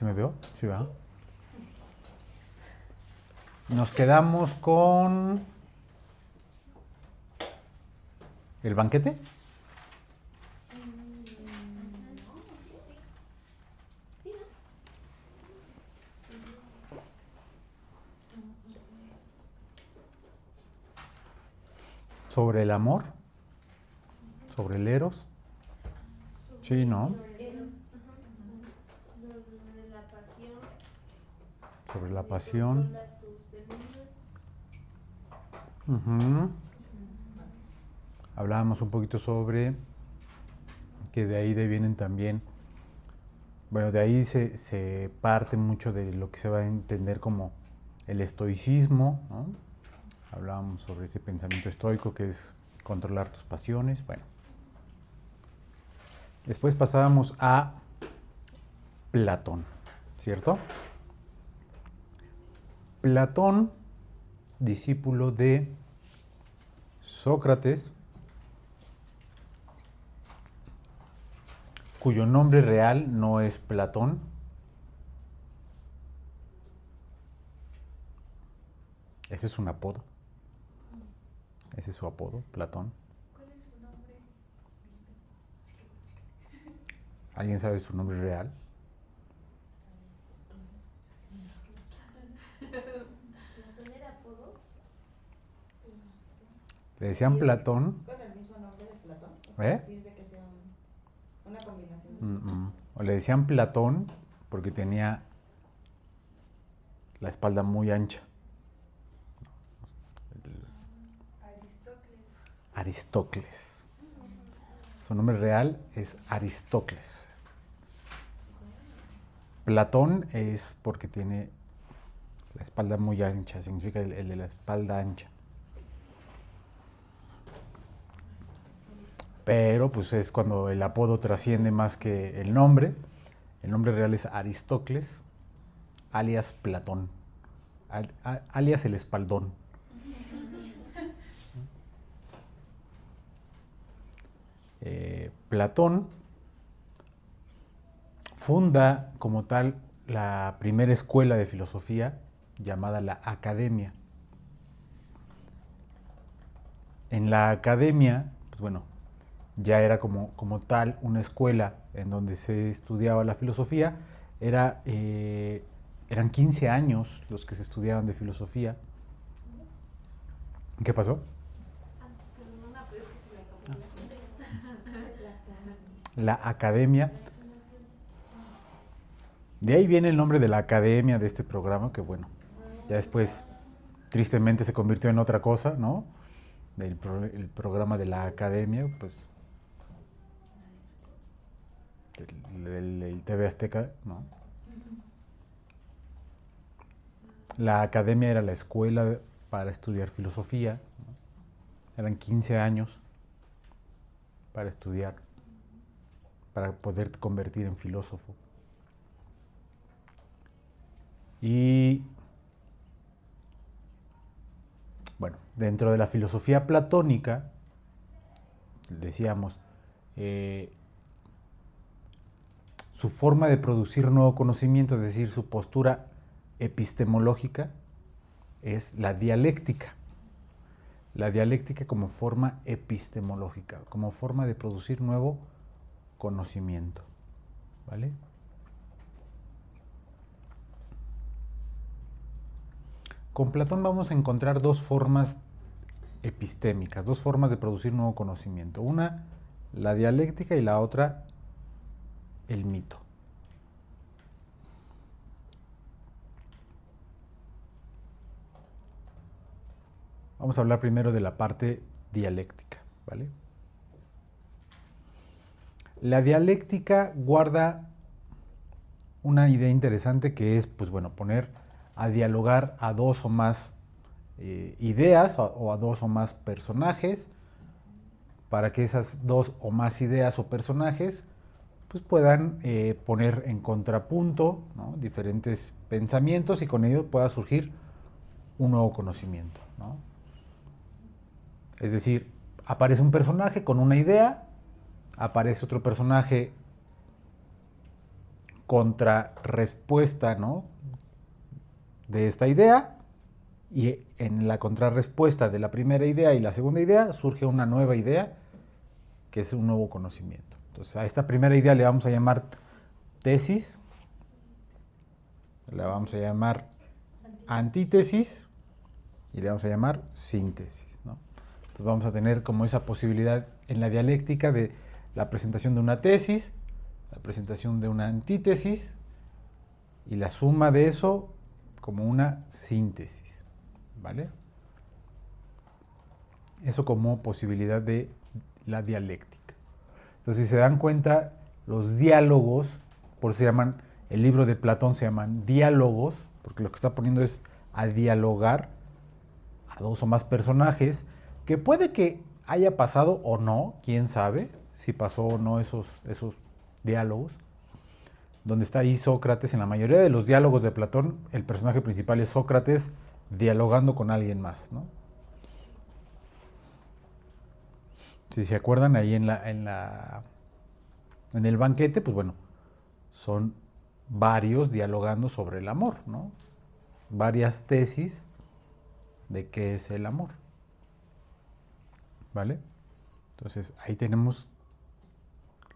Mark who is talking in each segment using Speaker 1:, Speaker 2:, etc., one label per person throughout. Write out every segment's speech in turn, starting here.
Speaker 1: ¿Sí me veo? Sí, ¿verdad? Nos quedamos con el banquete. Sobre el amor, sobre el eros. Sí, ¿no? Sobre la pasión. Ujú. Hablábamos un poquito sobre que de ahí vienen también, bueno, de ahí se parte mucho de lo que se va a entender como el estoicismo, ¿no? Hablábamos sobre ese pensamiento estoico que es controlar tus pasiones. Bueno, después pasábamos a Platón, ¿cierto? Platón, discípulo de Sócrates, cuyo nombre real no es Platón. Ese es un apodo. Ese es su apodo, Platón.
Speaker 2: ¿Cuál es su nombre?
Speaker 1: ¿Alguien sabe su nombre real?
Speaker 2: ¿Platón era apodo?
Speaker 1: Le decían Platón.
Speaker 3: ¿Con el mismo nombre de Platón? O sea,
Speaker 1: ¿Eh?
Speaker 3: decir de que sea una combinación de sus dos.
Speaker 1: O le decían Platón porque tenía la espalda muy ancha.
Speaker 2: Aristócles.
Speaker 1: Aristócles. Su nombre real es Aristócles. Platón es porque tiene la espalda muy ancha, significa el de la espalda ancha. Pero pues es cuando el apodo trasciende más que el nombre. El nombre real es Aristócles, alias Platón, alias el espaldón. Platón funda como tal la primera escuela de filosofía llamada la Academia. En la Academia, pues bueno, ya era como tal una escuela en donde se estudiaba la filosofía. Eran 15 años los que se estudiaban de filosofía. ¿Qué pasó?
Speaker 2: Perdona, pues que se me
Speaker 1: La Academia. De ahí viene el nombre de la Academia de este programa, que bueno, ya después tristemente se convirtió en otra cosa, ¿no? El programa de la Academia, pues el TV Azteca, ¿no? La Academia era la escuela para estudiar filosofía, ¿no? Eran 15 años para estudiar, para poder convertir en filósofo. Y bueno, dentro de la filosofía platónica, decíamos, su forma de producir nuevo conocimiento, es decir, su postura epistemológica, es la dialéctica. La dialéctica como forma epistemológica, como forma de producir nuevo conocimiento. ¿Vale? Con Platón vamos a encontrar dos formas epistémicas, dos formas de producir nuevo conocimiento. Una, la dialéctica, y la otra, el mito. Vamos a hablar primero de la parte dialéctica, ¿vale? La dialéctica guarda una idea interesante que es, pues bueno, poner a dialogar a dos o más ideas o a dos o más personajes para que esas dos o más ideas o personajes pues puedan poner en contrapunto, ¿no?, diferentes pensamientos y con ello pueda surgir un nuevo conocimiento, ¿no? Es decir, aparece un personaje con una idea, aparece otro personaje contrarrespuesta, ¿no?, de esta idea, y en la contrarrespuesta de la primera idea y la segunda idea surge una nueva idea, que es un nuevo conocimiento. Entonces, a esta primera idea le vamos a llamar tesis, la vamos a llamar antítesis y le vamos a llamar síntesis, ¿no? Entonces vamos a tener como esa posibilidad en la dialéctica de la presentación de una tesis, la presentación de una antítesis y la suma de eso como una síntesis, ¿vale? Eso como posibilidad de la dialéctica. Entonces, si se dan cuenta, los diálogos, por eso se llaman, el libro de Platón se llaman diálogos, porque lo que está poniendo es a dialogar a dos o más personajes, que puede que haya pasado o no, quién sabe si pasó o no esos diálogos, donde está ahí Sócrates. En la mayoría de los diálogos de Platón, el personaje principal es Sócrates dialogando con alguien más, ¿no? Si se acuerdan, ahí en el banquete, pues bueno, son varios dialogando sobre el amor, ¿no? Varias tesis de qué es el amor, ¿vale? Entonces, ahí tenemos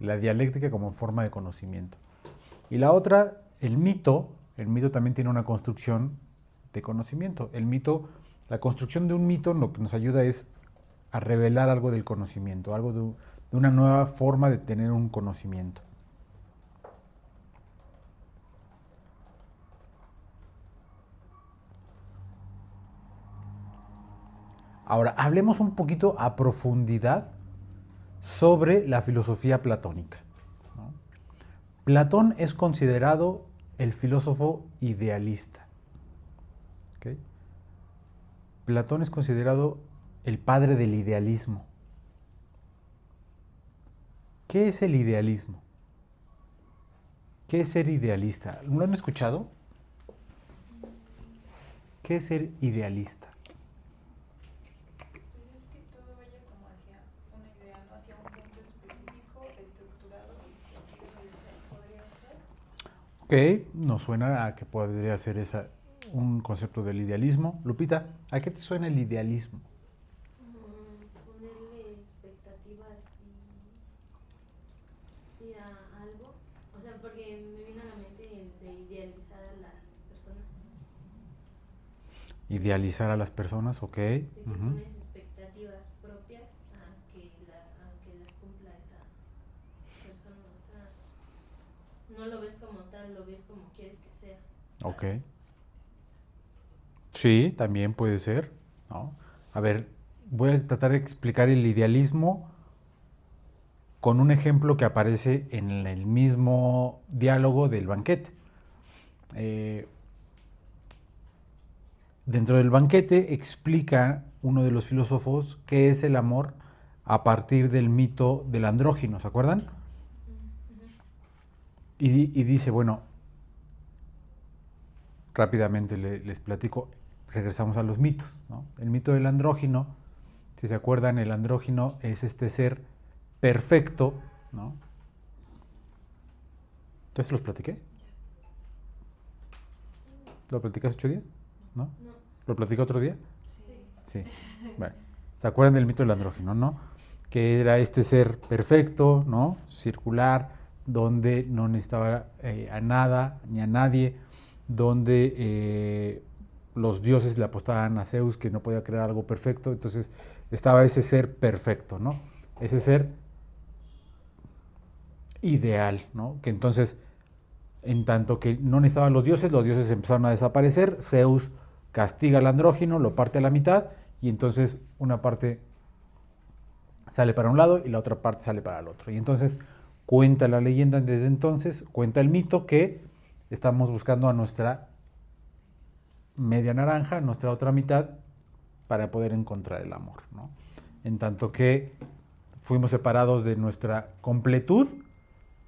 Speaker 1: la dialéctica como forma de conocimiento. Y la otra, el mito también tiene una construcción de conocimiento. El mito, la construcción de un mito lo que nos ayuda es a revelar algo del conocimiento, algo de una nueva forma de tener un conocimiento. Ahora, hablemos un poquito a profundidad sobre la filosofía platónica, ¿no? Platón es considerado el filósofo idealista, ¿okay? Platón es considerado el padre del idealismo. ¿Qué es el idealismo? ¿Qué es ser idealista? ¿Lo han escuchado? ¿Qué es ser idealista?
Speaker 2: Pues es que todo vaya como hacia una idea, no hacia un punto específico, estructurado y que así podría ser.
Speaker 1: Ok, nos suena a que podría ser un concepto del idealismo. Lupita, ¿a qué te suena el idealismo?
Speaker 4: Ponerle expectativas y sí a algo, o sea, porque me vino a la mente el de idealizar a las personas,
Speaker 1: Idealizar a las personas, ok.
Speaker 4: de que pones expectativas propias a que las cumpla esa persona, o sea, no lo ves como tal, lo ves como quieres que sea.
Speaker 1: Ok. Sí, también puede ser, ¿no? A ver, voy a tratar de explicar el idealismo con un ejemplo que aparece en el mismo diálogo del banquete. Dentro del banquete explica uno de los filósofos qué es el amor a partir del mito del andrógino, ¿se acuerdan? Y dice, bueno, rápidamente les platico, regresamos a los mitos, ¿no? El mito del andrógino, si se acuerdan, el andrógino es este ser perfecto, ¿no? ¿Entonces los platiqué? ¿Lo platicas 8 días? ¿No?
Speaker 4: No.
Speaker 1: ¿Lo platicé otro día?
Speaker 4: Sí.
Speaker 1: Sí. Bueno, ¿se acuerdan del mito del andrógino, no? Que era este ser perfecto, ¿no? Circular, donde no necesitaba a nada ni a nadie, donde los dioses le apostaban a Zeus que no podía crear algo perfecto, entonces estaba ese ser perfecto, ¿no? Ese ser ideal, ¿no? Que entonces, en tanto que no necesitaban los dioses empezaron a desaparecer, Zeus castiga al andrógino, lo parte a la mitad, y entonces una parte sale para un lado y la otra parte sale para el otro. Y entonces cuenta la leyenda desde entonces, cuenta el mito que estamos buscando a nuestra media naranja, nuestra otra mitad, para poder encontrar el amor, ¿no? En tanto que fuimos separados de nuestra completud,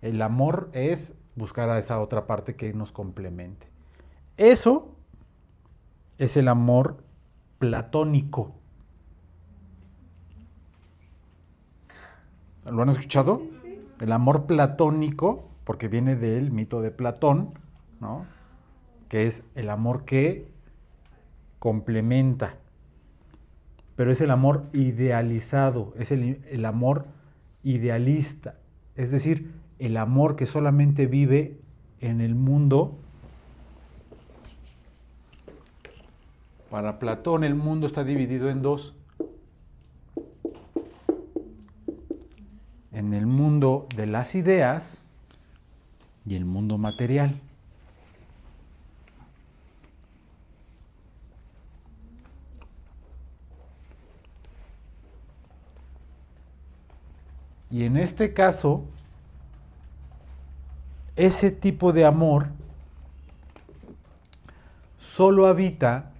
Speaker 1: el amor es buscar a esa otra parte que nos complemente. Eso es el amor platónico. ¿Lo han escuchado? El amor platónico porque viene del mito de Platón, ¿no? Que es el amor que complementa, pero es el amor idealizado, es el amor idealista, es decir, el amor que solamente vive en el mundo. Para Platón el mundo está dividido en dos. En el mundo de las ideas y el mundo material. Y en este caso, ese tipo de amor solo habita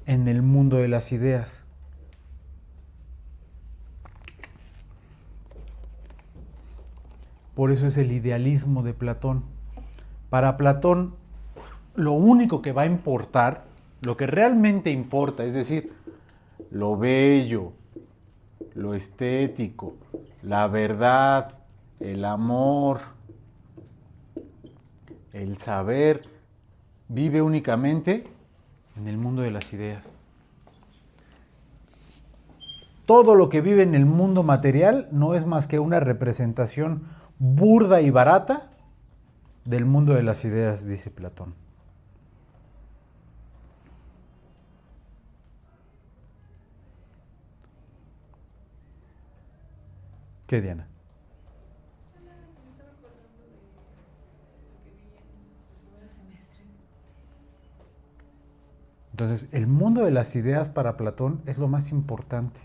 Speaker 1: en el mundo de las ideas. Por eso es el idealismo de Platón. Para Platón, lo único que va a importar, lo que realmente importa, es decir, lo bello, lo estético, la verdad, el amor, el saber, vive únicamente en el mundo de las ideas. Todo lo que vive en el mundo material no es más que una representación burda y barata del mundo de las ideas, dice Platón. ¿Qué, Diana?
Speaker 2: Me estaba acordando de lo que vi en el primer semestre.
Speaker 1: Entonces, el mundo de las ideas para Platón es lo más importante.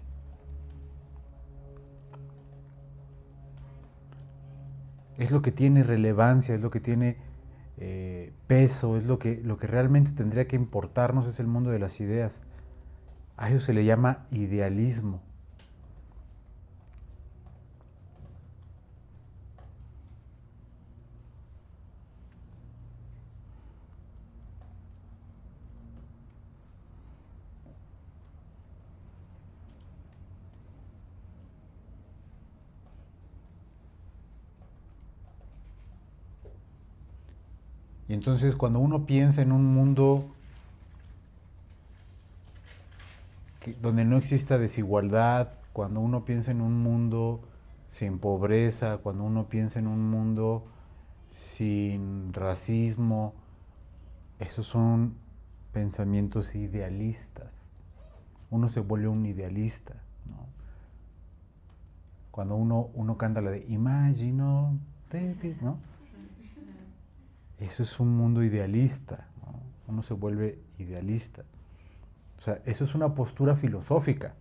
Speaker 1: Es lo que tiene relevancia, es lo que tiene peso, es lo que realmente tendría que importarnos, es el mundo de las ideas. A eso se le llama idealismo. Y entonces cuando uno piensa en un mundo donde no exista desigualdad, cuando uno piensa en un mundo sin pobreza, cuando uno piensa en un mundo sin racismo, esos son pensamientos idealistas. Uno se vuelve un idealista, ¿no? Cuando uno canta la de Imagino, ¿no? Eso es un mundo idealista, ¿no? Uno se vuelve idealista. O sea, eso es una postura filosófica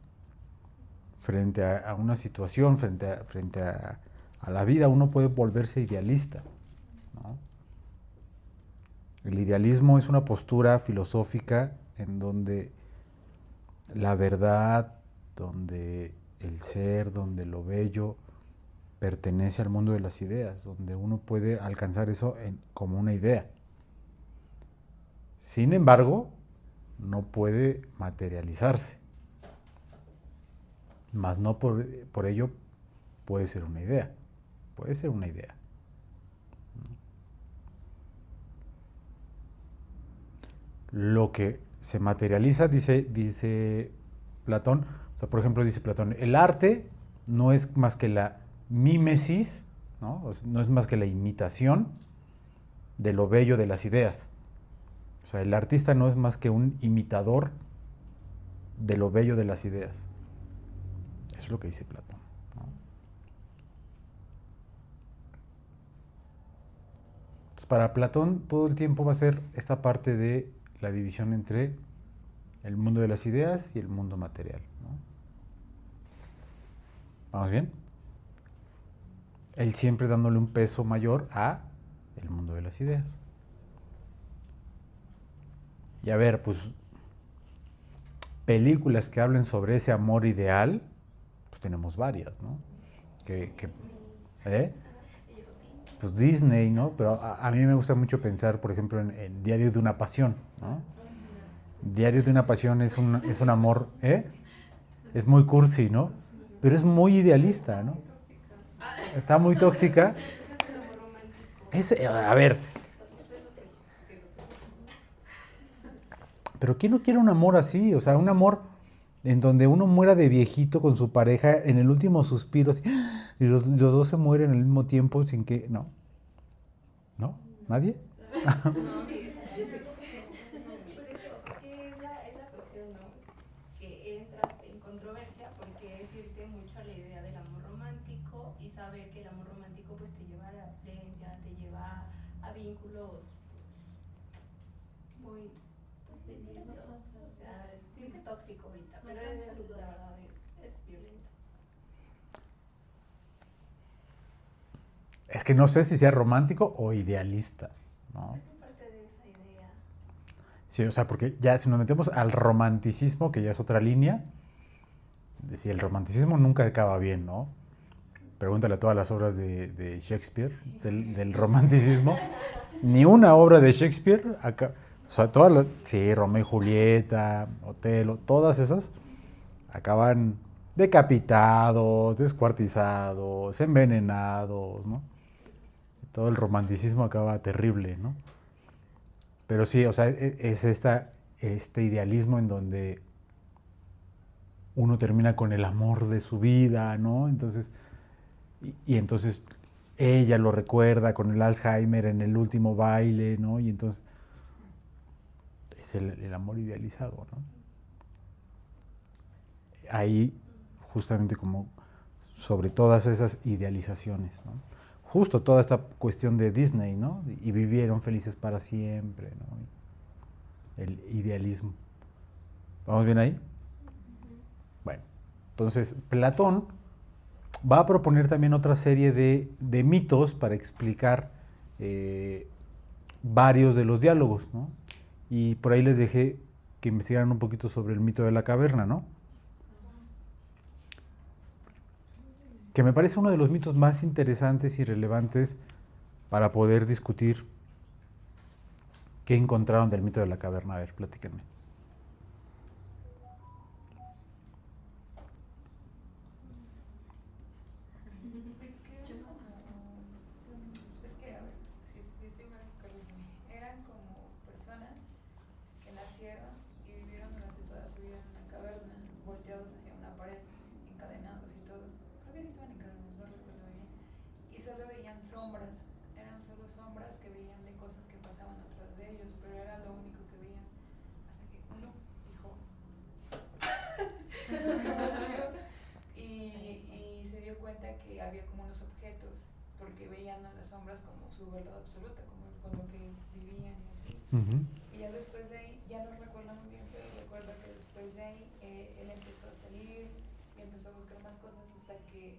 Speaker 1: frente a una situación, frente a la vida. Uno puede volverse idealista, ¿no? El idealismo es una postura filosófica en donde la verdad, donde el ser, donde lo bello pertenece al mundo de las ideas, donde uno puede alcanzar eso como una idea. Sin embargo, no puede materializarse, mas no por ello puede ser una idea. Puede ser una idea. Lo que se materializa, dice Platón, o sea, por ejemplo, dice Platón, el arte no es más que la mímesis, ¿no? O sea, no es más que la imitación de lo bello de las ideas. O sea, el artista no es más que un imitador de lo bello de las ideas. Eso es lo que dice Platón, ¿no? Entonces, para Platón todo el tiempo va a ser esta parte de la división entre el mundo de las ideas y el mundo material, ¿no? ¿Vamos bien? Él siempre dándole un peso mayor a el mundo de las ideas. Y a ver, pues, películas que hablen sobre ese amor ideal, pues tenemos varias, ¿no? Pues Disney, ¿no? Pero a mí me gusta mucho pensar, por ejemplo, en Diario de una Pasión, ¿no? Diario de una Pasión es un amor, es muy cursi, ¿no? Pero es muy idealista, ¿no? Está muy tóxica. A ver, pero ¿quién no quiere un amor así? O sea, un amor en donde uno muera de viejito con su pareja en el último suspiro, así, y los dos se mueren al mismo tiempo sin que... No. ¿No? ¿Nadie?
Speaker 4: No, sí,
Speaker 2: O sea, que es la cuestión, ¿no? Que entras en controversia porque es irte mucho a la idea del amor romántico y saber que el amor romántico pues te lleva a la violencia, te lleva a vínculos muy pues violentos. O sea, se dice tóxico ahorita, pero la verdad es violento.
Speaker 1: Es que no sé si sea romántico o idealista, ¿no?
Speaker 2: Es que parte de esa idea.
Speaker 1: Sí, o sea, porque ya si nos metemos al romanticismo, que ya es otra línea, si el romanticismo nunca acaba bien, ¿no? Pregúntale a todas las obras de Shakespeare, del romanticismo. Ni una obra de Shakespeare, o sea, todas las, sí, Romeo y Julieta, Otelo, todas esas acaban decapitados, descuartizados, envenenados, ¿no? Todo el romanticismo acaba terrible, ¿no? Pero sí, o sea, es este idealismo en donde uno termina con el amor de su vida, ¿no? Entonces, y entonces ella lo recuerda con el Alzheimer en el último baile, ¿no? Y entonces es el amor idealizado, ¿no? Ahí, justamente como sobre todas esas idealizaciones, ¿no? Justo toda esta cuestión de Disney, ¿no? Y vivieron felices para siempre, ¿no? El idealismo. ¿Vamos bien ahí? Bueno, entonces Platón va a proponer también otra serie de mitos para explicar varios de los diálogos, ¿no? Y por ahí les dejé que investigaran un poquito sobre el mito de la caverna, ¿no? Que me parece uno de los mitos más interesantes y relevantes para poder discutir qué encontraron del mito de la caverna. A ver, platíquenme.
Speaker 2: Es que, a ver, si estoy mal, corrígeme. Eran como personas que nacieron y vivieron durante toda su vida en una caverna, volteados hacia una pared, encadenados y todo. Creo que sí estaban encadenados, no recuerdo bien. Y solo veían sombras, eran solo sombras que veían de cosas que pasaban atrás de ellos, pero era lo único que veían. Hasta que uno dijo. y se dio cuenta que había como unos objetos, porque veían a las sombras como su verdad absoluta, como con lo que vivían y así.
Speaker 1: Uh-huh.
Speaker 2: Y ya después de ahí, ya no recuerdo muy bien, pero recuerdo que después de ahí él empezó a salir y empezó a buscar más cosas hasta que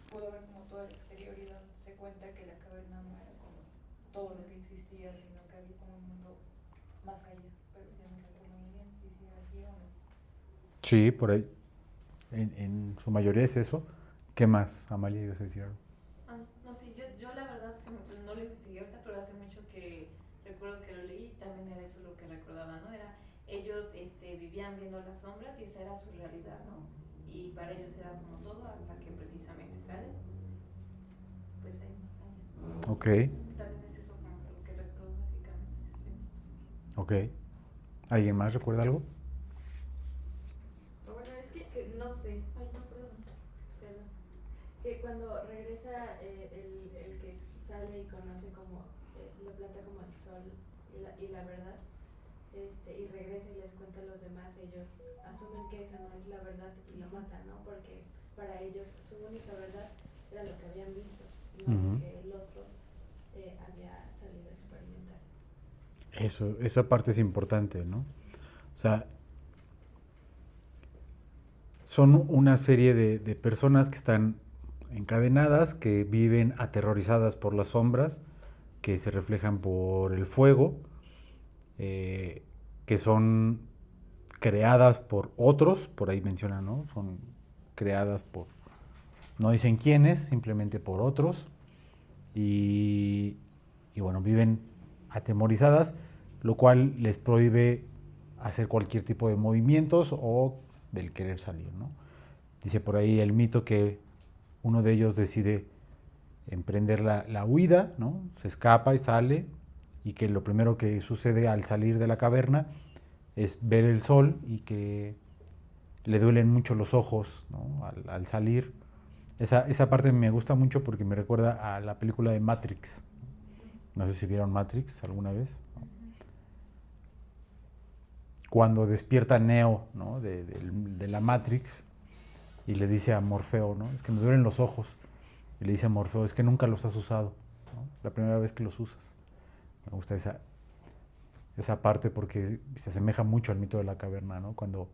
Speaker 2: pudo ver como todo el exterior y darse cuenta que la caverna no era como todo lo que existía, sino que había como un mundo más allá, pero ya no recuerdo muy bien si era así o no.
Speaker 1: Sí, por ahí. En su mayoría es eso. ¿Qué más, Amalia, ibas a decir algo?
Speaker 3: No, sí, yo la verdad hace mucho, no lo investigué ahorita, pero hace mucho que recuerdo que lo leí y también era eso lo que recordaba, ¿no? Era, ellos vivían viendo las sombras y esa era su realidad, ¿no? Y para ellos era como todo hasta que precisamente sale, pues hay más allá.
Speaker 1: Ok,
Speaker 3: También es eso como lo que recuerdo básicamente. Sí.
Speaker 1: ok. ¿Alguien más recuerda algo?
Speaker 5: Bueno, es que no sé. Ay, no, perdón. Que cuando regresa el que sale y conoce como la planta como el sol y la verdad, y regresa y les cuenta a los demás, ellos asumen que esa no es la verdad y lo matan, ¿no? Porque para ellos su única verdad era lo que habían visto, no lo que el otro había salido a experimentar.
Speaker 1: Eso, esa parte es importante, ¿no? O sea, son una serie de personas que están encadenadas, que viven aterrorizadas por las sombras, que se reflejan por el fuego, que son creadas por otros, por ahí mencionan, ¿no? Son creadas por, no dicen quiénes, simplemente por otros, y bueno, viven atemorizadas, lo cual les prohíbe hacer cualquier tipo de movimientos o del querer salir, ¿no? Dice por ahí el mito que uno de ellos decide emprender la huida, ¿no? Se escapa y sale, y que lo primero que sucede al salir de la caverna es ver el sol y que le duelen mucho los ojos, ¿no? Al salir. Esa parte me gusta mucho porque me recuerda a la película de Matrix. No sé si vieron Matrix alguna vez. Cuando despierta Neo, ¿no? de la Matrix y le dice a Morfeo, ¿no? Es que me duelen los ojos. Y le dice a Morfeo, es que nunca los has usado, ¿no? La primera vez que los usas. Me gusta esa parte porque se asemeja mucho al mito de la caverna, ¿no? Cuando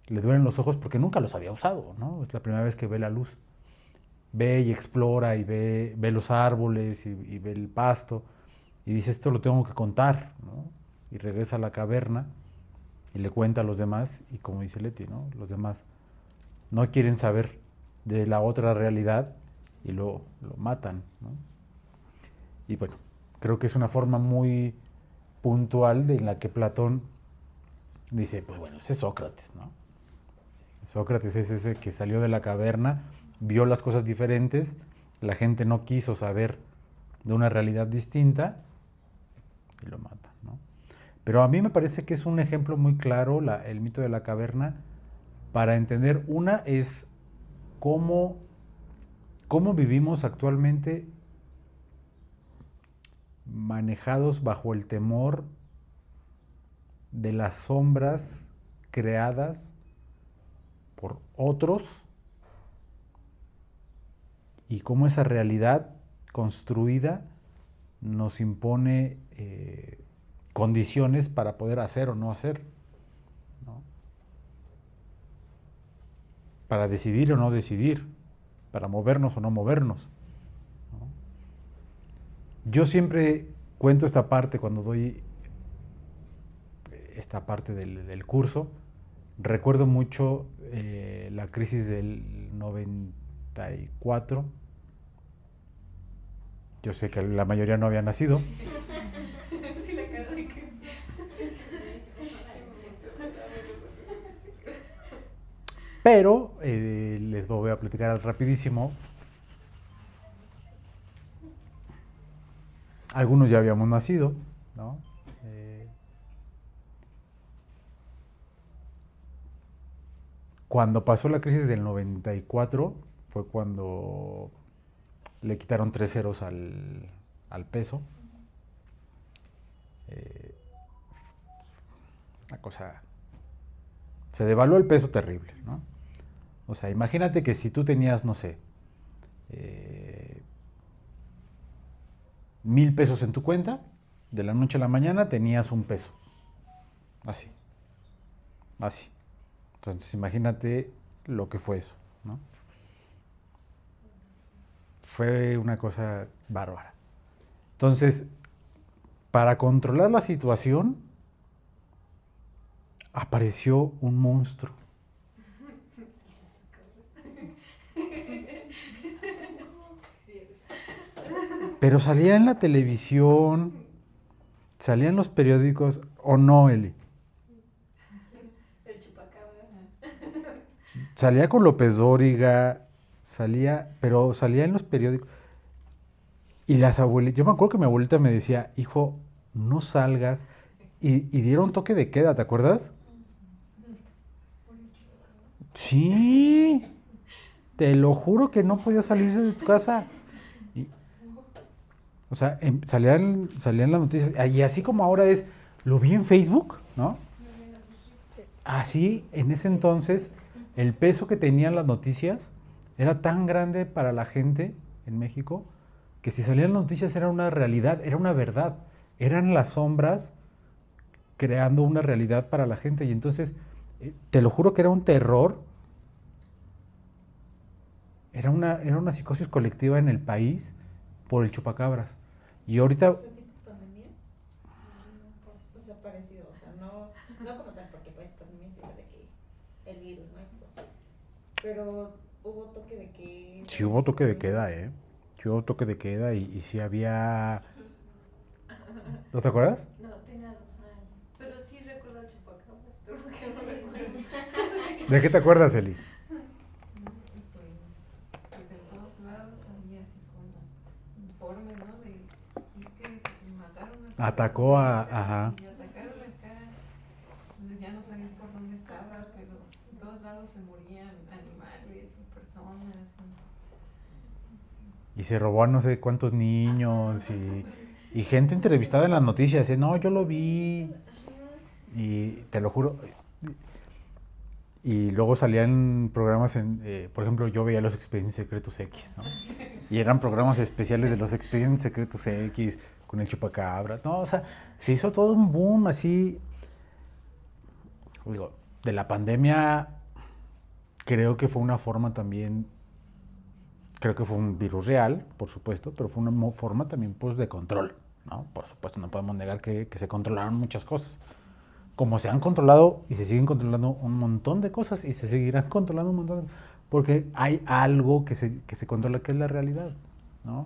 Speaker 1: le duelen los ojos porque nunca los había usado, ¿no? Es la primera vez que ve la luz. Ve y explora y ve los árboles y ve el pasto y dice, esto lo tengo que contar, ¿no? Y regresa a la caverna y le cuenta a los demás y como dice Leti, ¿no? Los demás no quieren saber de la otra realidad y lo matan, ¿no? Y bueno, creo que es una forma muy puntual en la que Platón dice, pues bueno, ese es Sócrates, ¿no? Sócrates es ese que salió de la caverna, vio las cosas diferentes, la gente no quiso saber de una realidad distinta y lo mata, ¿no? Pero a mí me parece que es un ejemplo muy claro el mito de la caverna para entender, una es cómo vivimos actualmente manejados bajo el temor de las sombras creadas por otros y cómo esa realidad construida nos impone condiciones para poder hacer o no hacer, ¿no? Para decidir o no decidir, para movernos o no movernos, ¿no? Yo siempre cuento esta parte cuando doy esta parte del curso. Recuerdo mucho la crisis del 94. Yo sé que la mayoría no había nacido.
Speaker 3: Sí, la cara de que...
Speaker 1: Pero les voy a platicar rapidísimo. Algunos ya habíamos nacido, ¿no? Cuando pasó la crisis del 94 fue cuando le quitaron 3 ceros al peso. Una cosa... Se devaluó el peso terrible, ¿no? O sea, imagínate que si tú tenías, no sé, 1,000 pesos en tu cuenta, de la noche a la mañana tenías 1 peso. Así. Así. Entonces, imagínate lo que fue eso, ¿no? Fue una cosa bárbara. Entonces, para controlar la situación, apareció un monstruo. Pero salía en la televisión, salía en los periódicos, ¿o no, Eli?
Speaker 3: El chupacabra.
Speaker 1: Salía con López Dóriga, pero salía en los periódicos. Y las abuelitas, yo me acuerdo que mi abuelita me decía, hijo, no salgas. Y dieron toque de queda, ¿te acuerdas? Sí, te lo juro que no podías salir de tu casa. O sea, salían las noticias, y así como ahora lo vi en Facebook, ¿no? Así, en ese entonces, el peso que tenían las noticias era tan grande para la gente en México que si salían las noticias era una realidad, era una verdad. Eran las sombras creando una realidad para la gente. Y entonces, te lo juro que era un terror. Era una psicosis colectiva en el país por el chupacabras. Y ahorita...
Speaker 5: ¿Es tipo pandemia? O sea, parecido, o sea, no como tal, porque pues pandemia se de que el virus, ¿no? Pero hubo toque de queda.
Speaker 1: Sí hubo toque de queda, ¿eh? Sí hubo toque de queda y sí había... ¿No te acuerdas?
Speaker 3: No, tenía 2 años. Pero sí recuerdo el chupacabras, pero que no recuerdo.
Speaker 1: ¿De qué te acuerdas, Eli?
Speaker 2: Pues en todos lados había así como
Speaker 1: Atacó ajá.
Speaker 2: Y atacaron acá. Entonces ya no sabían por dónde estaba, pero en todos lados se morían animales y personas.
Speaker 1: Y se robó a no sé cuántos niños y gente entrevistada en las noticias, no, yo lo vi. Y te lo juro. Y luego salían programas por ejemplo, yo veía los Expedientes Secretos X, ¿no? Y eran programas especiales de los Expedientes Secretos X con el chupacabras, ¿no? O sea, se hizo todo un boom así. Digo, de la pandemia creo que fue una forma también, creo que fue un virus real, por supuesto, pero fue una forma también pues de control, ¿no? Por supuesto, no podemos negar que se controlaron muchas cosas. Como se han controlado y se siguen controlando un montón de cosas y se seguirán controlando un montón de cosas, porque hay algo que se controla, que es la realidad, ¿no?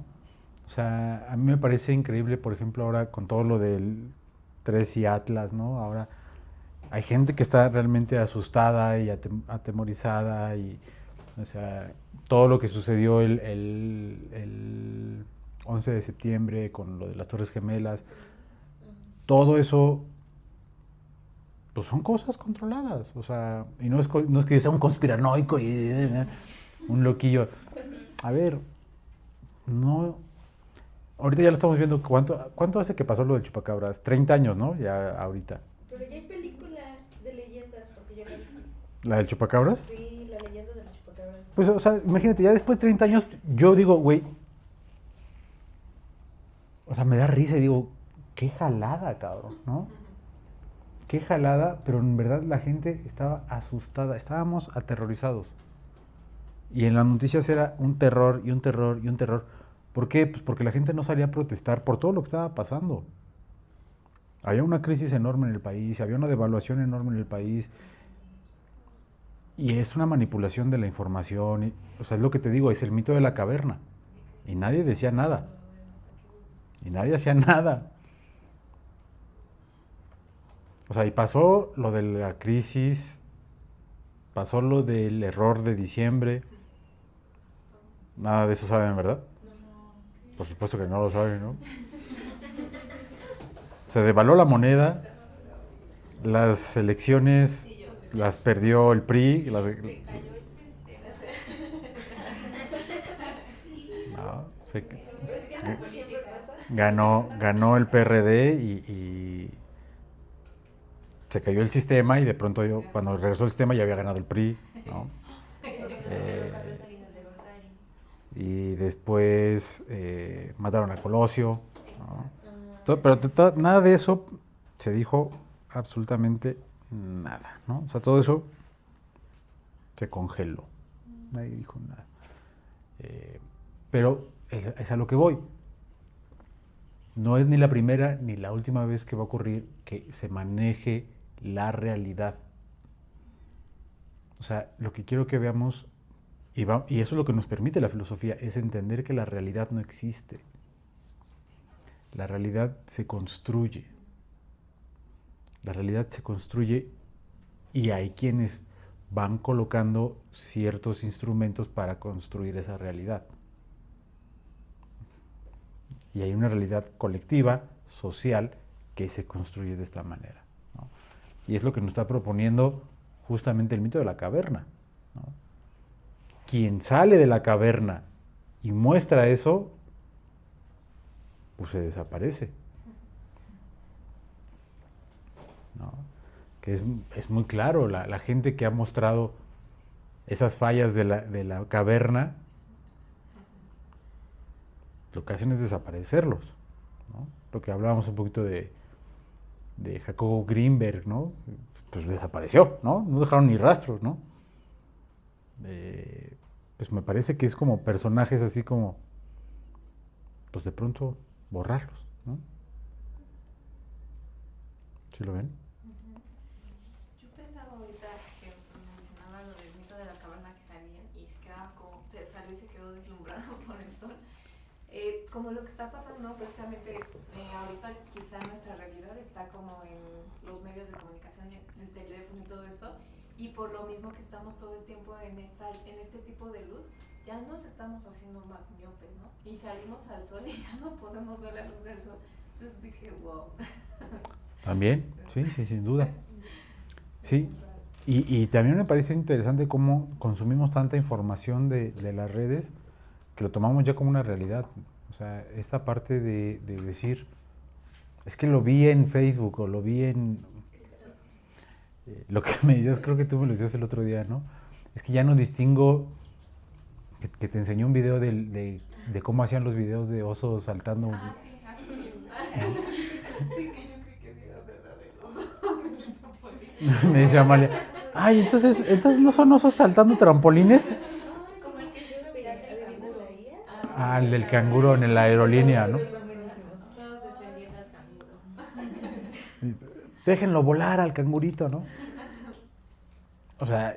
Speaker 1: O sea, a mí me parece increíble, por ejemplo, ahora con todo lo del 3 y Atlas, ¿no? Ahora hay gente que está realmente asustada y atemorizada y, o sea, todo lo que sucedió el 11 de septiembre con lo de las Torres Gemelas, todo eso pues son cosas controladas, o sea, y no es que yo sea un conspiranoico y un loquillo. A ver, no, ahorita ya lo estamos viendo, ¿cuánto hace que pasó lo del chupacabras? 30 años, ¿no? Ya ahorita.
Speaker 5: Pero ya hay película de leyendas, porque yo la vi.
Speaker 1: ¿La del chupacabras?
Speaker 5: Sí, la leyenda de los chupacabras.
Speaker 1: Pues, o sea, imagínate, ya después de 30 años, yo digo, güey, o sea, me da risa y digo, qué jalada, cabrón, ¿no? Qué jalada, pero en verdad la gente estaba asustada, estábamos aterrorizados. Y en las noticias era un terror y un terror y un terror. ¿Por qué? Pues porque la gente no salía a protestar por todo lo que estaba pasando. Había una crisis enorme en el país, había una devaluación enorme en el país. Y es una manipulación de la información. O sea, es lo que te digo, es el mito de la caverna. Y nadie decía nada. Y nadie hacía nada. O sea, y pasó lo de la crisis, pasó lo del error de diciembre. Nada de eso saben, ¿verdad? Por supuesto que no lo saben, ¿no? Se devaluó la moneda, las elecciones las perdió el PRI.
Speaker 3: Se cayó el sistema.
Speaker 1: No,
Speaker 3: Política.
Speaker 1: ganó el PRD y se cayó el sistema y de pronto cuando regresó el sistema ya había ganado el PRI, ¿no? Y después mataron a Colosio, ¿no? Pero nada de eso se dijo, absolutamente nada, ¿no? O sea, todo eso se congeló, nadie dijo nada. Pero es a lo que voy. No es ni la primera ni la última vez que va a ocurrir que se maneje la realidad. O sea, lo que quiero que veamos, y eso es lo que nos permite la filosofía, es entender que la realidad no existe. La realidad se construye. La realidad se construye y hay quienes van colocando ciertos instrumentos para construir esa realidad. Y hay una realidad colectiva, social, que se construye de esta manera, ¿no? Y es lo que nos está proponiendo justamente el mito de la caverna, ¿no? Quien sale de la caverna y muestra eso, pues se desaparece, ¿no? Que es muy claro, la gente que ha mostrado esas fallas de la caverna, lo que hacen es desaparecerlos, ¿no? Lo que hablábamos un poquito de Jacobo Greenberg, ¿no? Pues desapareció, ¿no? No dejaron ni rastros, ¿no? Pues me parece que es como personajes así como, pues de pronto borrarlos, ¿no? ¿Sí lo ven?
Speaker 3: Yo pensaba ahorita que mencionaba lo del mito de la caverna que salía y se quedaba como, se salió y se quedó deslumbrado por el sol. Como lo que está pasando precisamente ahorita quizá nuestra realidad está como en los medios de comunicación, en el teléfono y todo esto, y por lo mismo que estamos todo el tiempo en este tipo de luz, ya nos estamos haciendo más miopes, ¿no? Y salimos al sol y ya no podemos ver la luz del sol. Entonces dije, wow.
Speaker 1: También, sí, sin duda. Sí, y también me parece interesante cómo consumimos tanta información de las redes que lo tomamos ya como una realidad. O sea, esta parte de decir, es que lo vi en Facebook o lo vi en... lo que me decías, creo que tú me lo decías el otro día, ¿no? Es que ya no distingo, que te enseñó un video de cómo hacían los videos de osos saltando.
Speaker 3: Ah, sí, así sí, que yo creí que sí era verdadero.
Speaker 1: Me dice Amalia, ay, entonces no son osos saltando trampolines.
Speaker 3: Como el que yo veía del canguro.
Speaker 1: Ah, el del canguro en la aerolínea, ¿no?
Speaker 3: Todos defendiendo al canguro.
Speaker 1: Déjenlo volar al cangurito, ¿no? O sea,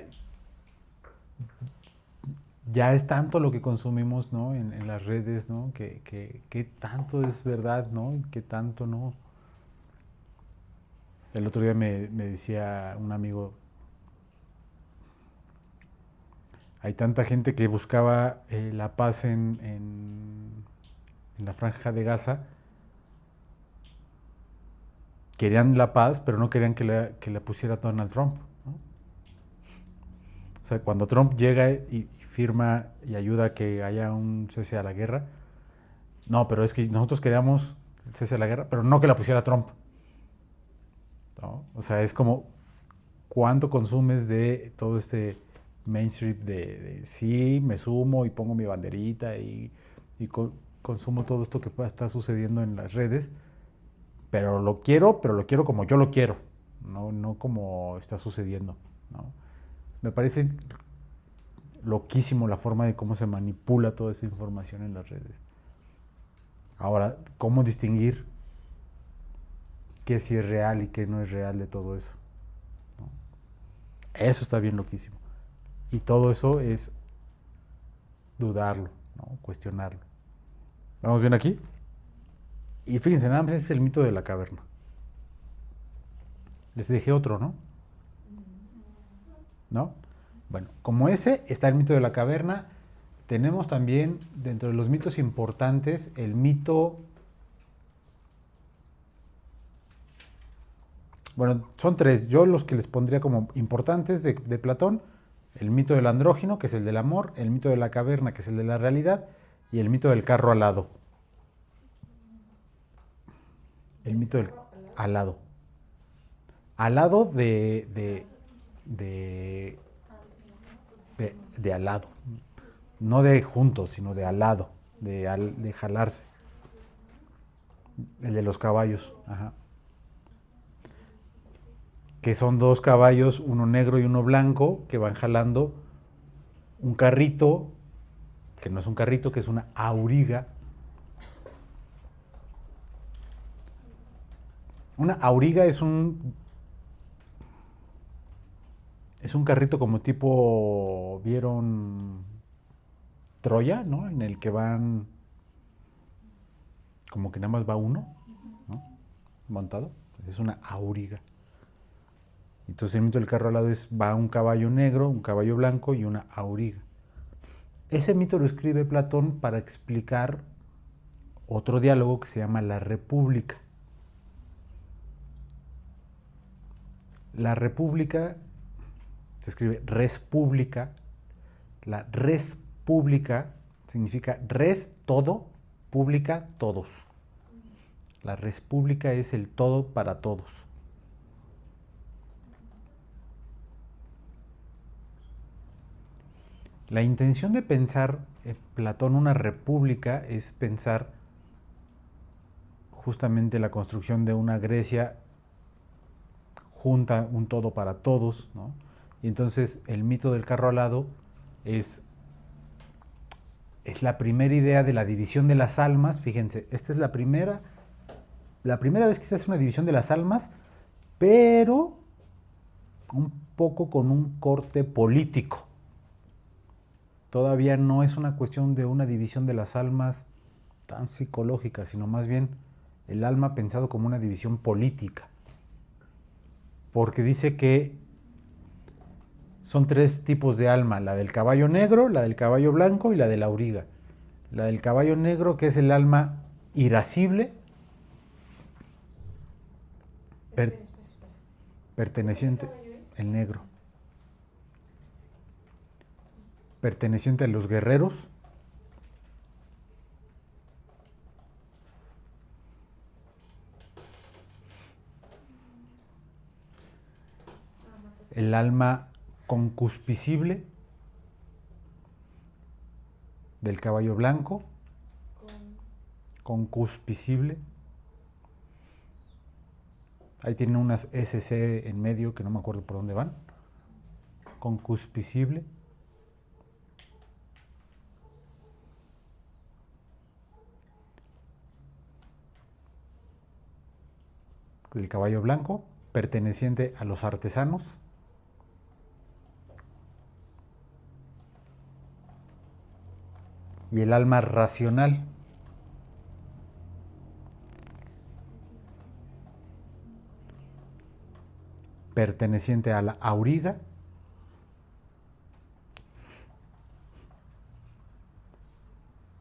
Speaker 1: ya es tanto lo que consumimos, ¿no? En las redes, ¿no? Que tanto es verdad, ¿no? Y que tanto no. El otro día me decía un amigo, hay tanta gente que buscaba la paz en la Franja de Gaza. Querían la paz, pero no querían que la pusiera Donald Trump, ¿no? O sea, cuando Trump llega y firma y ayuda a que haya un cese a la guerra, no, pero es que nosotros queríamos el cese a la guerra, pero no que la pusiera Trump, ¿no? O sea, es como cuánto consumes de todo este mainstream de sí, me sumo y pongo mi banderita y consumo todo esto que pueda estar sucediendo en las redes, pero lo quiero como yo lo quiero, no como está sucediendo, ¿no? Me parece loquísimo la forma de cómo se manipula toda esa información en las redes. Ahora, ¿cómo distinguir qué sí es real y qué no es real de todo eso? ¿No? Eso está bien loquísimo. Y todo eso es dudarlo, ¿no? Cuestionarlo. ¿Vamos bien aquí? Y fíjense, nada más ese es el mito de la caverna. Les dejé otro, ¿no? ¿No? Bueno, como ese está el mito de la caverna, tenemos también dentro de los mitos importantes el mito... Bueno, son tres. Yo los que les pondría como importantes de Platón: el mito del andrógino, que es el del amor; el mito de la caverna, que es el de la realidad; y el mito del carro alado. El mito del alado. Alado de alado. No de juntos, sino de alado, de jalarse. El de los caballos, ajá. Que son dos caballos, uno negro y uno blanco, que van jalando un carrito, que no es un carrito, que es una auriga. Una auriga es un carrito como tipo, ¿vieron Troya, ¿no? En el que van, como que nada más va uno, ¿no? Montado. Es una auriga. Entonces el mito del carro alado va un caballo negro, un caballo blanco y una auriga. Ese mito lo escribe Platón para explicar otro diálogo que se llama La República. La República se escribe res pública. La res pública significa res todo, pública todos. La res pública es el todo para todos. La intención de pensar en Platón una república es pensar justamente la construcción de una Grecia junta, un todo para todos, ¿no? Y entonces el mito del carro alado es la primera idea de la división de las almas. Fíjense, esta es la primera vez que se hace una división de las almas, pero un poco con un corte político. Todavía no es una cuestión de una división de las almas tan psicológica, sino más bien el alma pensado como una división política. Porque dice que son tres tipos de alma: la del caballo negro, la del caballo blanco y la de la auriga. La del caballo negro, que es el alma irascible, perteneciente,
Speaker 5: ¿Qué caballo es?
Speaker 1: el negro, perteneciente a los guerreros, el alma concupiscible del caballo blanco, concupiscible. Ahí tiene unas SC en medio que no me acuerdo por dónde van. Concupiscible. Del caballo blanco, perteneciente a los artesanos. Y el alma racional, perteneciente a la auriga,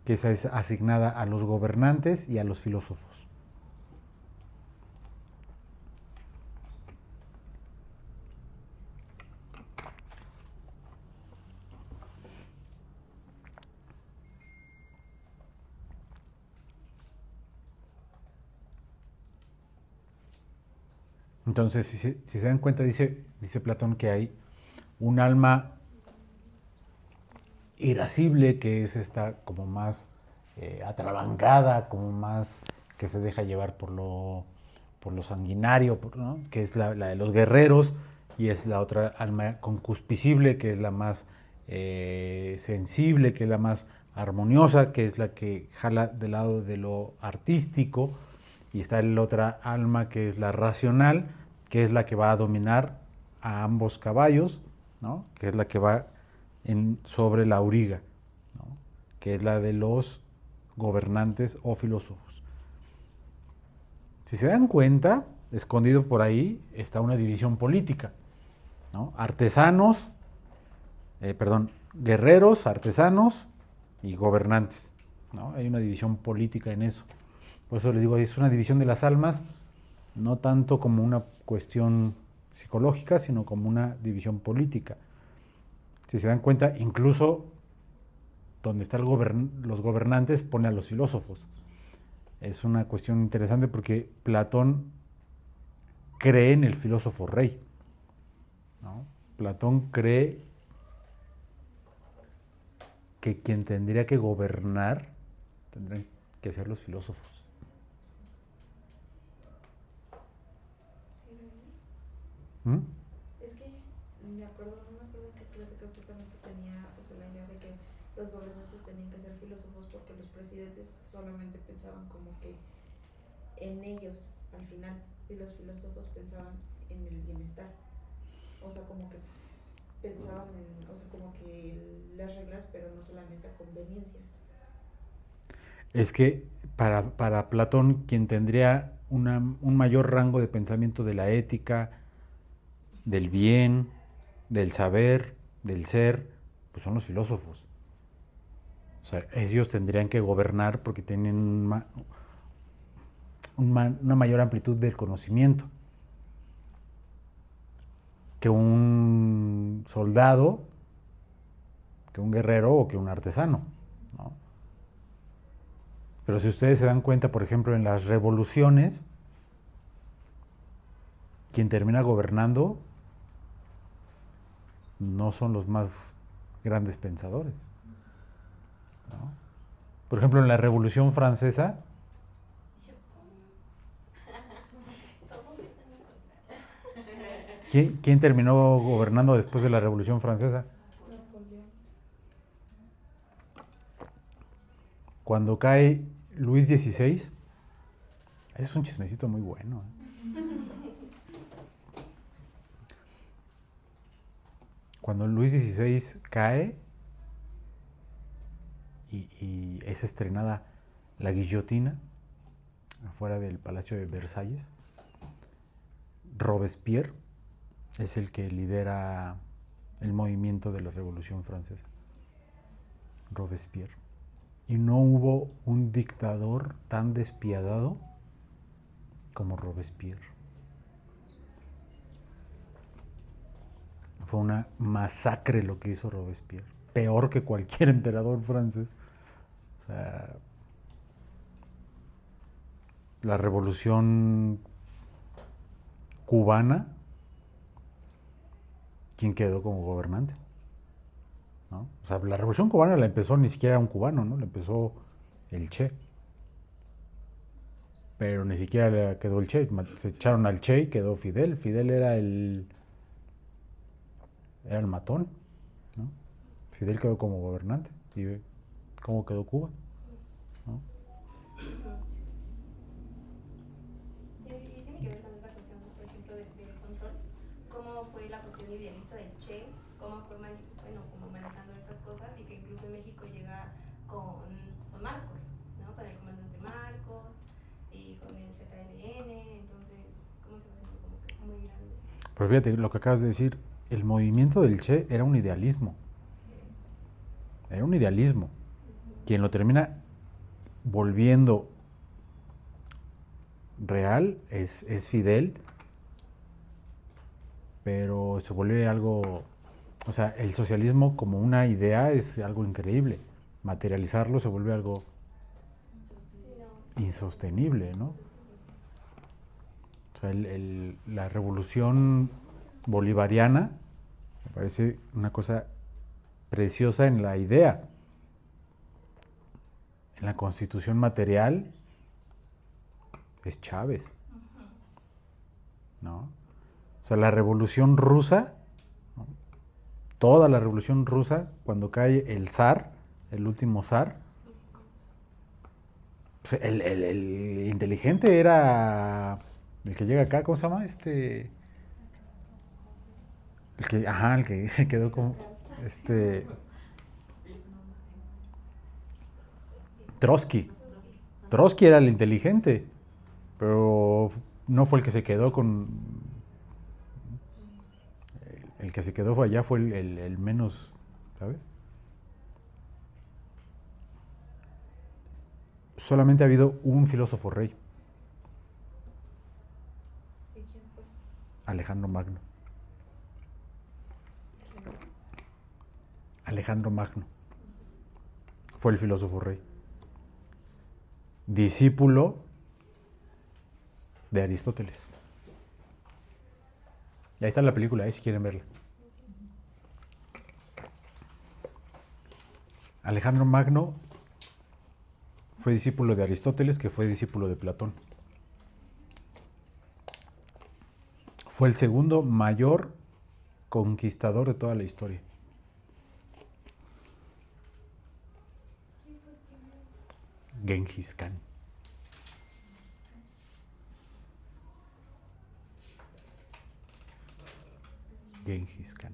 Speaker 1: que esa es asignada a los gobernantes y a los filósofos. Entonces, si se dan cuenta, dice Platón que hay un alma irascible, que es esta como más atrabancada, como más que se deja llevar por lo sanguinario, ¿no? Que es la de los guerreros, y es la otra alma concupiscible, que es la más sensible, que es la más armoniosa, que es la que jala del lado de lo artístico, y está la otra alma que es la racional, que es la que va a dominar a ambos caballos, ¿no? Que es la que va sobre la auriga, ¿no? Que es la de los gobernantes o filósofos. Si se dan cuenta, escondido por ahí está una división política, ¿no? Guerreros, artesanos y gobernantes, ¿no? Hay una división política en eso. Por eso les digo, es una división de las almas, no tanto como una cuestión psicológica, sino como una división política. Si se dan cuenta, incluso donde están los gobernantes pone a los filósofos. Es una cuestión interesante porque Platón cree en el filósofo rey, ¿no? Platón cree que quien tendría que gobernar tendrían que ser los filósofos. ¿Mm?
Speaker 5: Es que no me acuerdo en qué clase, que justamente tenía la idea de que los gobernantes tenían que ser filósofos porque los presidentes solamente pensaban como que en ellos al final, y los filósofos pensaban en el bienestar. O sea, como que pensaban como que las reglas, pero no solamente a conveniencia.
Speaker 1: Es que para Platón, quien tendría un mayor rango de pensamiento de la ética, del bien, del saber, del ser, pues son los filósofos. O sea, ellos tendrían que gobernar porque tienen una mayor amplitud del conocimiento que un soldado, que un guerrero o que un artesano, ¿no? Pero si ustedes se dan cuenta, por ejemplo, en las revoluciones, quien termina gobernando no son los más grandes pensadores, ¿no? Por ejemplo, en la Revolución Francesa, ¿quién terminó gobernando después de la Revolución Francesa?
Speaker 5: Napoleón.
Speaker 1: Cuando cae Luis XVI, ese es un chismecito muy bueno, ¿eh? Cuando Luis XVI cae y es estrenada la guillotina afuera del Palacio de Versalles, Robespierre es el que lidera el movimiento de la Revolución Francesa. Robespierre. Y no hubo un dictador tan despiadado como Robespierre. Fue una masacre lo que hizo Robespierre. Peor que cualquier emperador francés. O sea, la revolución cubana, ¿quién quedó como gobernante? ¿No? O sea, la revolución cubana la empezó ni siquiera un cubano, ¿no? La empezó el Che. Pero ni siquiera le quedó el Che. Se echaron al Che y quedó Fidel. Fidel era el matón, ¿no? Fidel quedó como gobernante. ¿Y ve cómo quedó Cuba? ¿No?
Speaker 6: Y tiene que ver con esa cuestión, ¿no? Por ejemplo, del control. ¿Cómo fue la cuestión idealista del Che? ¿Cómo fue como manejando estas cosas? Y que incluso en México llega con Marcos, ¿no? Con el comandante Marcos y con el ZLN. Entonces, ¿cómo se va haciendo como que muy grande?
Speaker 1: Pero fíjate lo que acabas de decir. El movimiento del Che era un idealismo. Era un idealismo. Quien lo termina volviendo real es Fidel, pero se vuelve algo, o sea, el socialismo como una idea es algo increíble. Materializarlo se vuelve algo insostenible, ¿no? O sea, la revolución bolivariana me parece una cosa preciosa en la idea. En la constitución material es Chávez, ¿no? O sea, la revolución rusa, ¿no? Toda la revolución rusa, cuando cae el zar, el último zar, pues el inteligente era el que llega acá, ¿cómo se llama? El que quedó como, Trotsky. Trotsky era el inteligente, pero no fue el que se quedó con... El que se quedó allá fue el menos, ¿sabes? Solamente ha habido un filósofo rey,
Speaker 5: ¿Y quién fue?
Speaker 1: Alejandro Magno. Alejandro Magno fue el filósofo rey. Discípulo de Aristóteles. Y ahí está la película, si quieren verla. Alejandro Magno fue discípulo de Aristóteles, que fue discípulo de Platón. Fue el segundo mayor conquistador de toda la historia. Genghis Khan. Genghis Khan.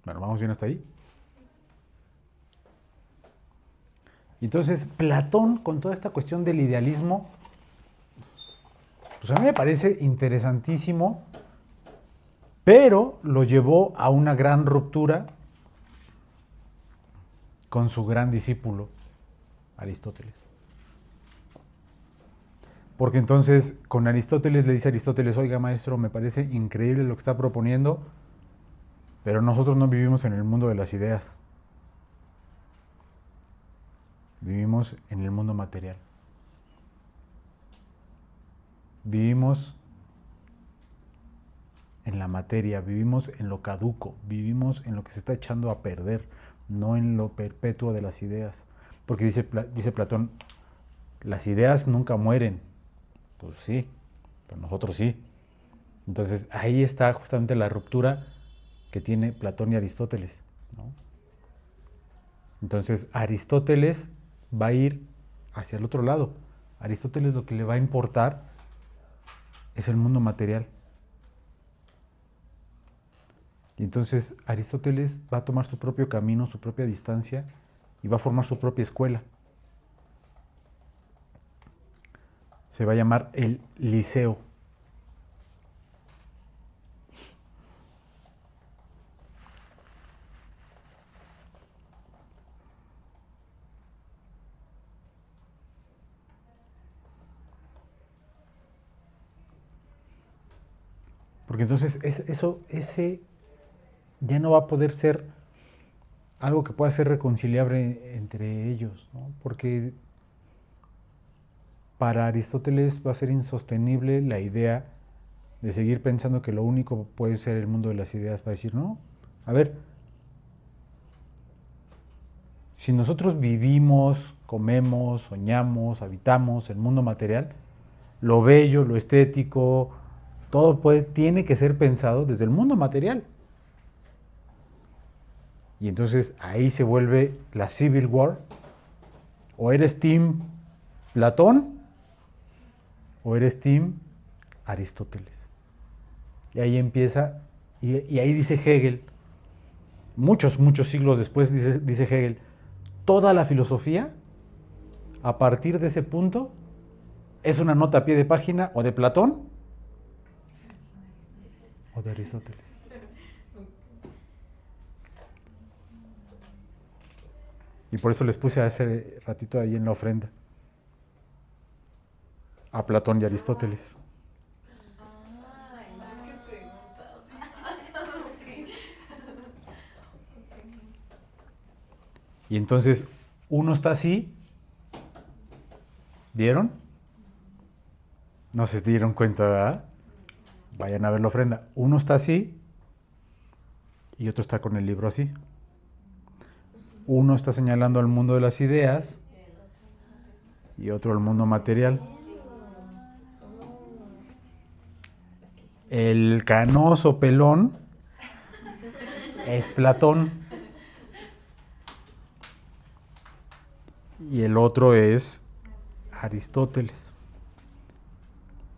Speaker 1: Bueno, ¿vamos bien hasta ahí? Entonces, Platón, con toda esta cuestión del idealismo, pues a mí me parece interesantísimo, pero lo llevó a una gran ruptura con su gran discípulo, Aristóteles. Porque entonces con Aristóteles le dice a Aristóteles, oiga maestro, me parece increíble lo que está proponiendo, pero nosotros no vivimos en el mundo de las ideas. Vivimos en el mundo material. Vivimos en la materia, vivimos en lo caduco, vivimos en lo que se está echando a perder, no en lo perpetuo de las ideas. Porque dice Platón, las ideas nunca mueren. Pues sí, pero nosotros sí. Entonces ahí está justamente la ruptura que tiene Platón y Aristóteles, ¿no? Entonces Aristóteles va a ir hacia el otro lado. A Aristóteles lo que le va a importar es el mundo material. Y entonces Aristóteles va a tomar su propio camino, su propia distancia y va a formar su propia escuela. Se va a llamar el Liceo. Porque entonces ese ya no va a poder ser algo que pueda ser reconciliable entre ellos, ¿no? Porque para Aristóteles va a ser insostenible la idea de seguir pensando que lo único puede ser el mundo de las ideas. Va a decir, no, a ver, si nosotros vivimos, comemos, soñamos, habitamos el mundo material, lo bello, lo estético, todo tiene que ser pensado desde el mundo material. Y entonces ahí se vuelve la Civil War. O eres Team Platón o eres Team Aristóteles. Y ahí empieza, y ahí dice Hegel, muchos siglos después dice Hegel, toda la filosofía, a partir de ese punto, es una nota a pie de página o de Platón o de Aristóteles. Y por eso les puse a ese ratito ahí en la ofrenda a Platón y Aristóteles.
Speaker 3: Qué preguntas.
Speaker 1: Y entonces uno está así, ¿vieron? No se dieron cuenta, ¿verdad? Vayan a ver la ofrenda. Uno está así y otro está con el libro así. Uno está señalando al mundo de las ideas y otro al mundo material. El canoso pelón es Platón y el otro es Aristóteles.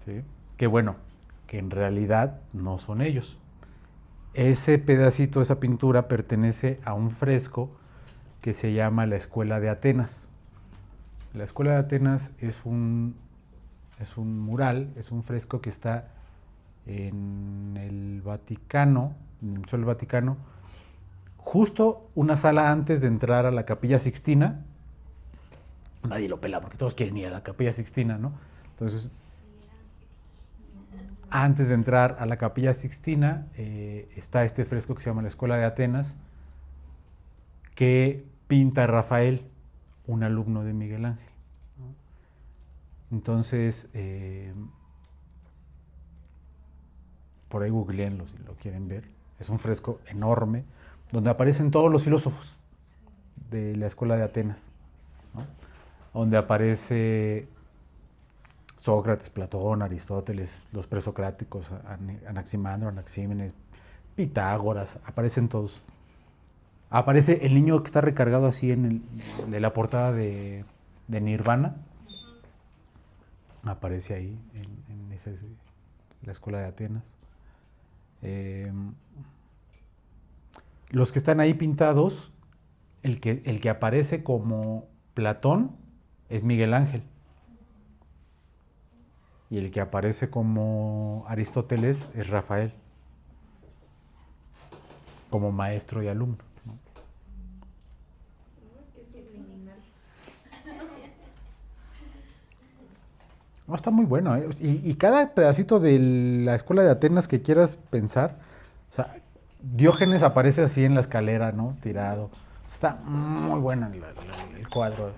Speaker 1: ¿Sí? Que bueno, que en realidad no son ellos. Ese pedacito, esa pintura pertenece a un fresco que se llama la Escuela de Atenas. La Escuela de Atenas es un mural, es un fresco que está en el Vaticano, en el Museo del Vaticano, justo una sala antes de entrar a la Capilla Sixtina. Nadie lo pela porque todos quieren ir a la Capilla Sixtina, ¿no? Entonces, antes de entrar a la Capilla Sixtina está este fresco que se llama la Escuela de Atenas, que pinta Rafael, un alumno de Miguel Ángel, ¿no? Entonces, por ahí googleenlo si lo quieren ver. Es un fresco enorme donde aparecen todos los filósofos de la Escuela de Atenas, ¿no? Donde aparece Sócrates, Platón, Aristóteles, los presocráticos, Anaximandro, Anaxímenes, Pitágoras, aparecen todos. Aparece el niño que está recargado así en la portada de Nirvana. Aparece ahí, en la Escuela de Atenas. Los que están ahí pintados, el que aparece como Platón es Miguel Ángel. Y el que aparece como Aristóteles es Rafael, como maestro y alumno, ¿no? No, está muy bueno, ¿eh? Y cada pedacito de la Escuela de Atenas que quieras pensar, o sea, Diógenes aparece así en la escalera, ¿no? Tirado. Está muy bueno el cuadro.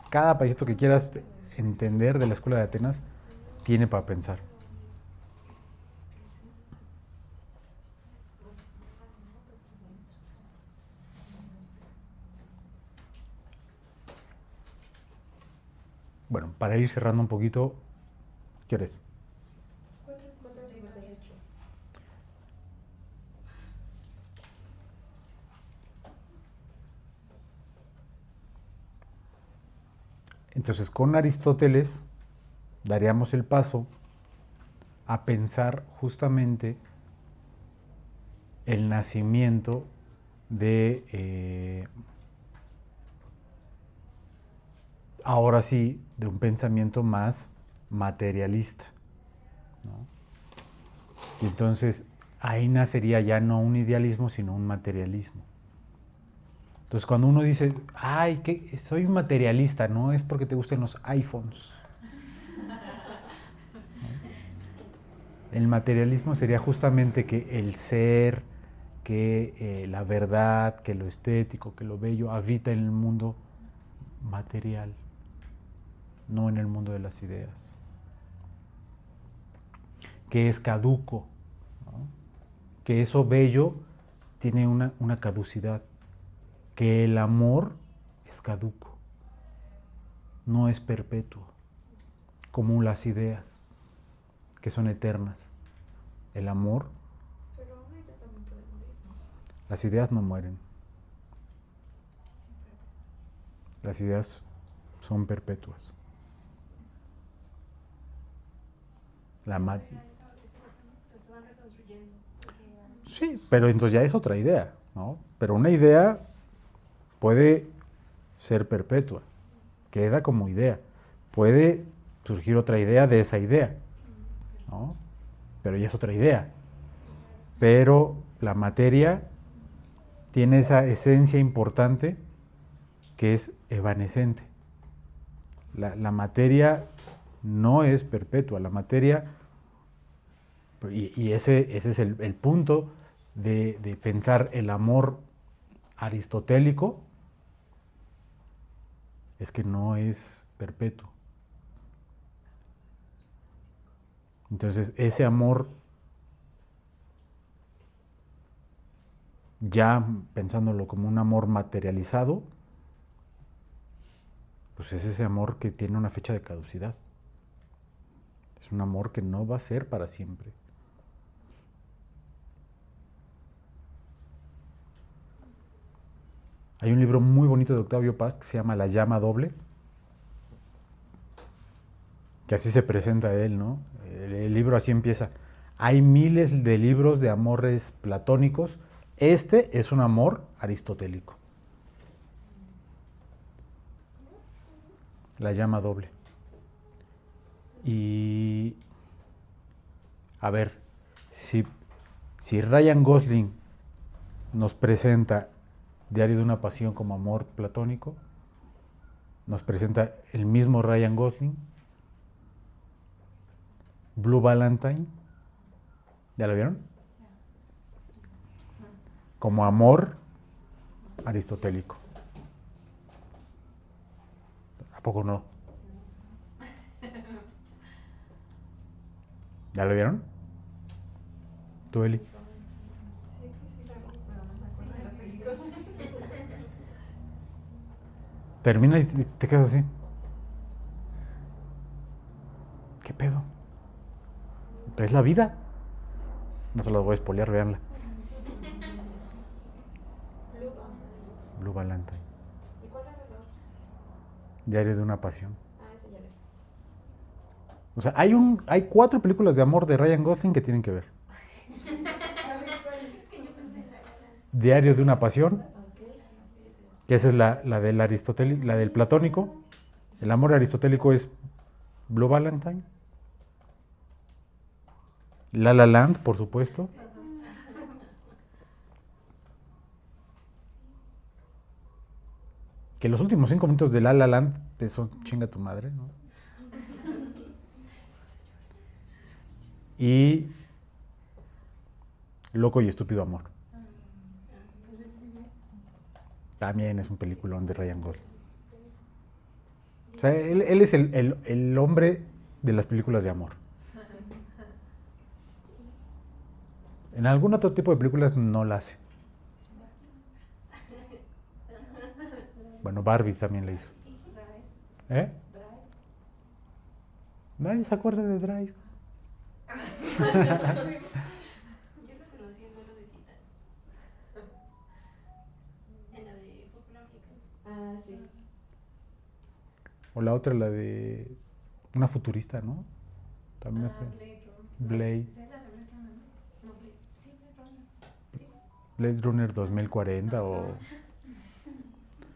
Speaker 1: Cada pedacito que quieras entender de la Escuela de Atenas tiene para pensar. Bueno, para ir cerrando un poquito, ¿qué hora es?
Speaker 5: 4:58.
Speaker 1: Entonces, con Aristóteles daríamos el paso a pensar justamente el nacimiento de, ahora sí, de un pensamiento más materialista, ¿no? Y entonces ahí nacería ya no un idealismo, sino un materialismo. Entonces cuando uno dice, ay, que soy materialista, no es porque te gusten los iPhones, ¿no? El materialismo sería justamente que el ser, que la verdad, que lo estético, que lo bello habita en el mundo material, no en el mundo de las ideas. Que es caduco, ¿no? Que eso bello tiene una caducidad, que el amor es caduco, no es perpetuo, como las ideas, que son eternas. El amor,
Speaker 5: Pero una idea también puede morir, ¿no?
Speaker 1: las ideas no mueren. Las ideas son perpetuas. La ma-
Speaker 6: Se van reconstruyendo.
Speaker 1: Sí, pero entonces ya es otra idea, ¿no? Pero una idea puede ser perpetua, queda como idea. Puede surgir otra idea de esa idea, ¿no? Pero ya es otra idea. Pero la materia tiene esa esencia importante que es evanescente. La materia no es perpetua, la materia, y ese es el punto de pensar el amor aristotélico, es que no es perpetuo. Entonces, ese amor, ya pensándolo como un amor materializado, pues es ese amor que tiene una fecha de caducidad. Es un amor que no va a ser para siempre. Hay un libro muy bonito de Octavio Paz que se llama La llama doble, que así se presenta él, ¿no? El libro así empieza. Hay miles de libros de amores platónicos. Este es un amor aristotélico. La llama doble. Y a ver, si Ryan Gosling nos presenta Diario de una pasión como amor platónico, nos presenta el mismo Ryan Gosling Blue Valentine, ¿ya lo vieron? Como amor aristotélico. ¿A poco no? ¿Ya lo vieron? ¿Tú, Eli?
Speaker 5: Sí, que sí la vi, pero no me acuerdo de la película.
Speaker 1: Termina y te quedas así. ¿Qué pedo? Es la vida. No se los voy a spoilear, véanla.
Speaker 5: Blue Valentine.
Speaker 1: Blue Valentine.
Speaker 5: ¿Y cuál era la otra?
Speaker 1: Diario de una pasión.
Speaker 5: Ah, esa ya la vi.
Speaker 1: O sea, hay 4 películas de amor de Ryan Gosling que tienen que ver.
Speaker 5: A ver, ¿cuál es?
Speaker 6: Es que yo pensé en la cara.
Speaker 1: Diario de una pasión,
Speaker 5: Ok.
Speaker 1: que esa es la del aristotélico, la del platónico. El amor aristotélico es Blue Valentine. La La Land, por supuesto. Que los últimos 5 minutos de La La Land son chinga tu madre, ¿no? Y Loco y estúpido amor. También es un peliculón de Ryan Gosling. O sea, él es el hombre de las películas de amor. En algún otro tipo de películas no la hace. Bueno, Barbie también la hizo. ¿Eh? Nadie se acuerda de Drive.
Speaker 6: Yo lo conocí en Duelo de Titanes. En la de Fútbol Americano.
Speaker 5: Ah, sí.
Speaker 1: O la otra, la de una futurista, ¿no? También hace Blade.
Speaker 6: ¿Sí es la de Blade Runner? No, Blade. Sí, Blade Runner. Sí.
Speaker 1: Blade Runner 2040 o...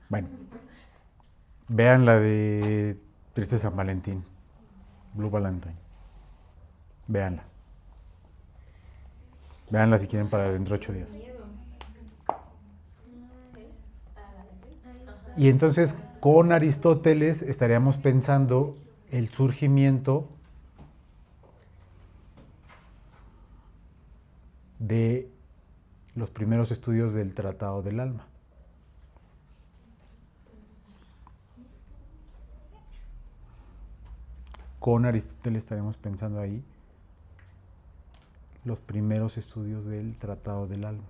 Speaker 1: Bueno. Vean la de Triste San Valentín. Blue Valentine. Véanla. Véanla si quieren para dentro de 8 días.
Speaker 5: Miedo.
Speaker 1: Y entonces, con Aristóteles estaríamos pensando el surgimiento de los primeros estudios del Tratado del Alma. Con Aristóteles estaremos pensando ahí los primeros estudios del Tratado del Alma.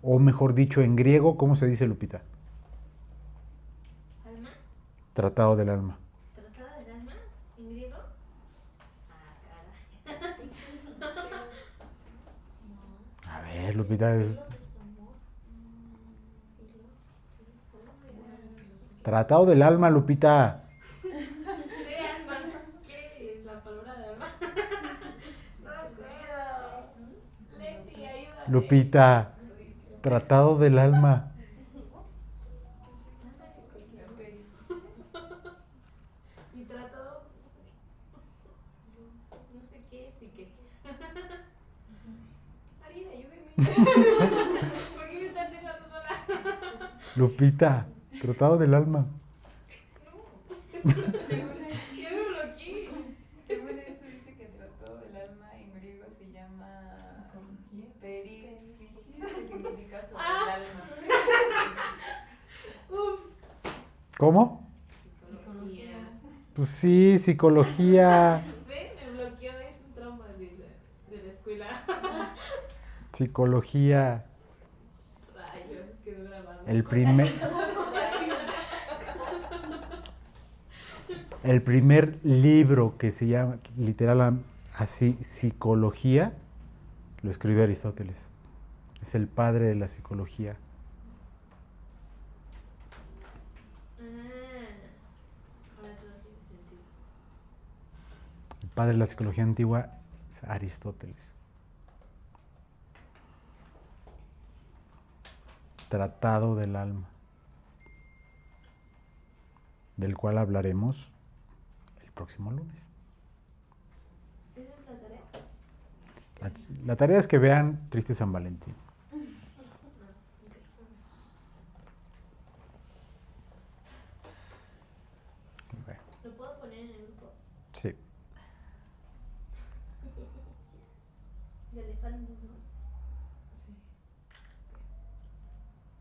Speaker 1: O mejor dicho, en griego, ¿cómo se dice, Lupita?
Speaker 4: ¿Alma?
Speaker 1: Tratado del Alma.
Speaker 4: ¿Tratado del alma? ¿En griego? Ah, caray.
Speaker 1: A ver, Lupita, es Tratado del Alma, Lupita.
Speaker 4: Sí, alma. ¿Qué es la palabra de alma? No acuerdo. Leti, ayúdame.
Speaker 1: Lupita, Tratado del Alma.
Speaker 3: Y trato.
Speaker 4: No sé qué es y qué.
Speaker 6: Marina, ayúdeme.
Speaker 3: ¿Por qué me están dejando sola?
Speaker 1: Lupita, Tratado del Alma.
Speaker 3: Yo me bloqueé.
Speaker 2: Según esto dice que el Tratado del Alma en griego se llama Periphysis, que significa sobre el alma.
Speaker 3: Ups.
Speaker 1: ¿Cómo?
Speaker 3: Psicología.
Speaker 1: Pues sí, psicología.
Speaker 3: Ve, me bloqueó, es un trauma de la escuela.
Speaker 1: Psicología.
Speaker 3: Rayos, quedó grabado.
Speaker 1: El primer libro que se llama, literal así, Psicología, lo escribió Aristóteles. Es el padre de la psicología.
Speaker 4: Ahora todo tiene sentido.
Speaker 1: El padre de la psicología antigua es Aristóteles. Tratado del Alma, del cual hablaremos el próximo lunes.
Speaker 6: ¿Esa es la tarea?
Speaker 1: La tarea es que vean Triste San Valentín. Bueno,
Speaker 4: ¿Lo puedo poner en el grupo?